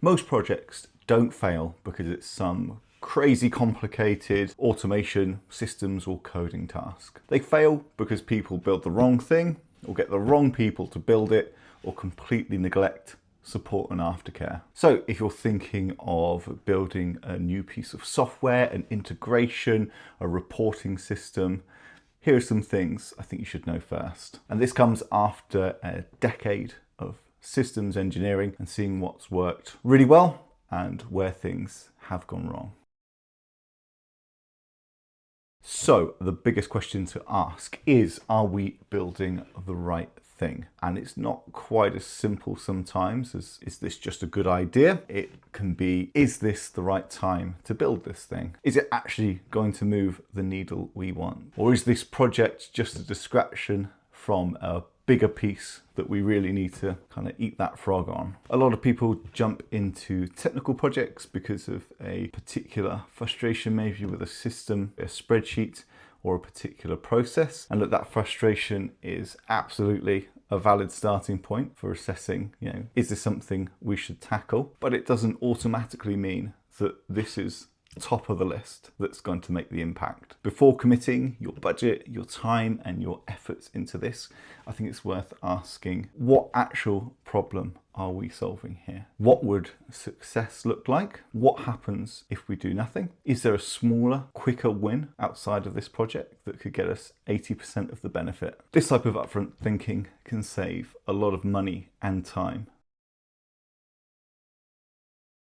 Most projects don't fail because it's some crazy complicated automation, systems or coding task. They fail because people build the wrong thing or get the wrong people to build it or completely neglect support and aftercare. So if you're thinking of building a new piece of software, an integration, a reporting system, here are some things I think you should know first. And this comes after a decade of systems engineering and seeing what's worked really well and where things have gone wrong. So the biggest question to ask is, are we building the right thing? And it's not quite as simple sometimes as, is this just a good idea? It can be, is this the right time to build this thing? Is it actually going to move the needle we want? Or is this project just a distraction from a bigger piece that we really need to kind of eat that frog on? A lot of people jump into technical projects because of a particular frustration, maybe with a system, a spreadsheet, or a particular process. And look, that frustration is absolutely a valid starting point for assessing, is this something we should tackle? But it doesn't automatically mean that this is top of the list that's going to make the impact. Before committing your budget, your time and your efforts into this, I think it's worth asking, what actual problem are we solving here? What would success look like? What happens if we do nothing? Is there a smaller, quicker win outside of this project that could get us 80% of the benefit? This type of upfront thinking can save a lot of money and time.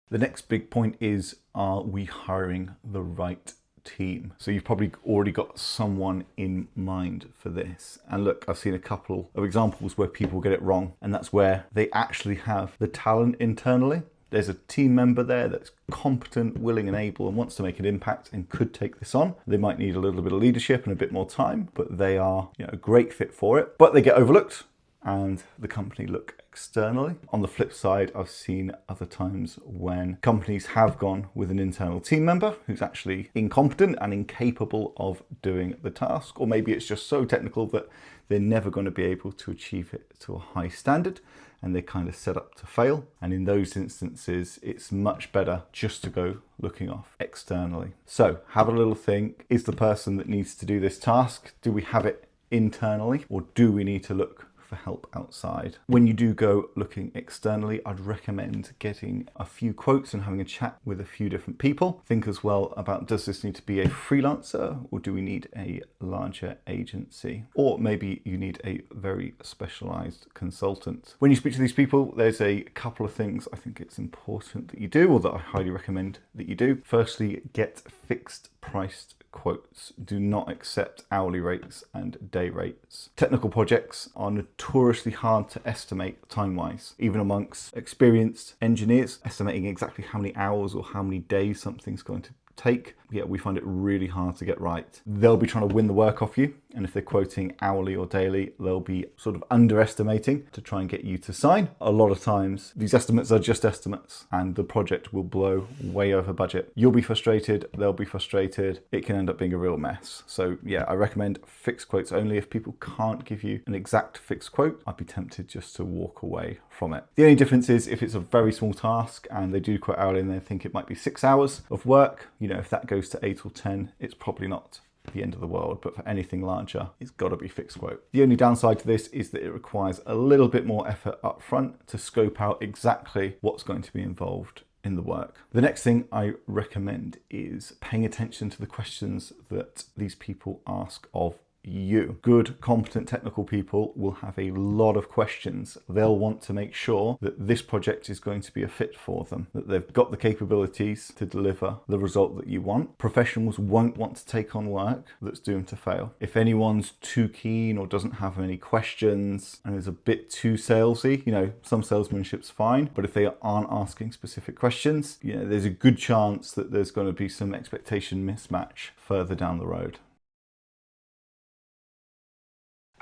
The next big point is, are we hiring the right team? So you've probably already got someone in mind for this. And look, I've seen a couple of examples where people get it wrong, and that's where they actually have the talent internally. There's a team member there that's competent, willing and able and wants to make an impact and could take this on. They might need a little bit of leadership and a bit more time, but they are a great fit for it. But they get overlooked and the company look externally. On the flip side, I've seen other times when companies have gone with an internal team member who's actually incompetent and incapable of doing the task, or maybe it's just so technical that they're never going to be able to achieve it to a high standard and they're kind of set up to fail. And in those instances, it's much better just to go looking off externally. So have a little think, is the person that needs to do this task, do we have it internally, or do we need to look for help outside? When you do go looking externally, I'd recommend getting a few quotes and having a chat with a few different people. Think as well about, does this need to be a freelancer or do we need a larger agency? Or maybe you need a very specialized consultant. When you speak to these people, there's a couple of things I think it's important that you do, or that I highly recommend that you do. Firstly, get fixed priced quotes. Do not accept hourly rates and day rates. Technical projects are notoriously hard to estimate time-wise, even amongst experienced engineers. Estimating exactly how many hours or how many days something's going to take, we find it really hard to get right. They'll be trying to win the work off you, and if they're quoting hourly or daily, they'll be sort of underestimating to try and get you to sign. A lot of times these estimates are just estimates and the project will blow way over budget. You'll be frustrated, they'll be frustrated, it can end up being a real mess. So yeah, I recommend fixed quotes only. If people can't give you an exact fixed quote, I'd be tempted just to walk away from it. The only difference is if it's a very small task and they do quote hourly and they think it might be 6 hours of work, if that goes to 8 or 10, it's probably not the end of the world. But for anything larger, it's got to be fixed quote. The only downside to this is that it requires a little bit more effort up front to scope out exactly what's going to be involved in the work. The next thing I recommend is paying attention to the questions that these people ask of you. Good, competent technical people will have a lot of questions. They'll want to make sure that this project is going to be a fit for them, that they've got the capabilities to deliver the result that you want. Professionals won't want to take on work that's doomed to fail. If anyone's too keen or doesn't have any questions and is a bit too salesy, some salesmanship's fine, but if they aren't asking specific questions, there's a good chance that there's going to be some expectation mismatch further down the road.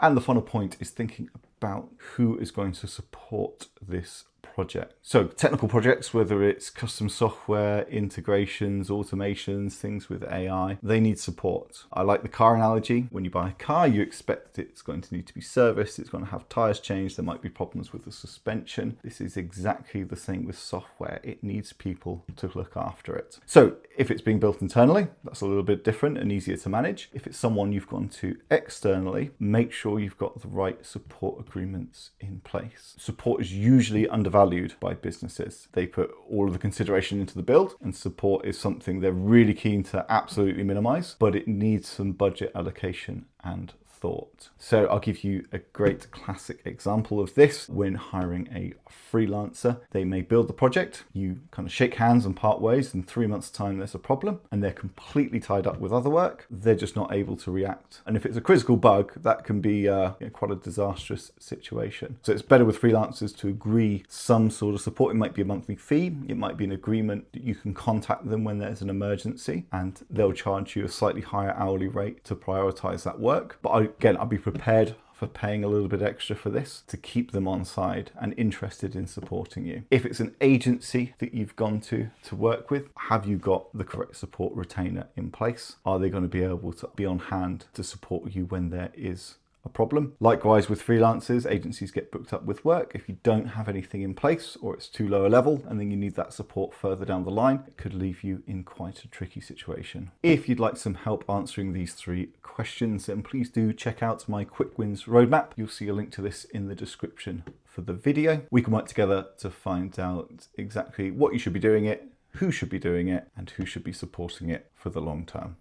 And the final point is thinking about who is going to support this project. So technical projects, whether it's custom software, integrations, automations, things with AI, they need support. I like the car analogy. When you buy a car, you expect it's going to need to be serviced, it's going to have tires changed, there might be problems with the suspension. This is exactly the same with software. It needs people to look after it. So if it's being built internally, that's a little bit different and easier to manage. If it's someone you've gone to externally, make sure you've got the right support agreements in place. Support is usually undervalued by businesses. They put all of the consideration into the build, and support is something they're really keen to absolutely minimize, but it needs some budget allocation and thought. So I'll give you a great classic example of this. When hiring a freelancer, they may build the project, you kind of shake hands and part ways, in 3 months' time there's a problem and they're completely tied up with other work. They're just not able to react. And if it's a critical bug, that can be quite a disastrous situation. So it's better with freelancers to agree some sort of support. It might be a monthly fee, it might be an agreement that you can contact them when there's an emergency and they'll charge you a slightly higher hourly rate to prioritize that work. But I'd be prepared for paying a little bit extra for this to keep them on side and interested in supporting you. If it's an agency that you've gone to work with, have you got the correct support retainer in place? Are they going to be able to be on hand to support you when there is a problem? Likewise with freelancers, agencies get booked up with work. If you don't have anything in place or it's too low a level and then you need that support further down the line, it could leave you in quite a tricky situation. If you'd like some help answering these 3 questions, then please do check out my Quick Wins roadmap. You'll see a link to this in the description for the video. We can work together to find out exactly what you should be doing it, who should be doing it, and who should be supporting it for the long term.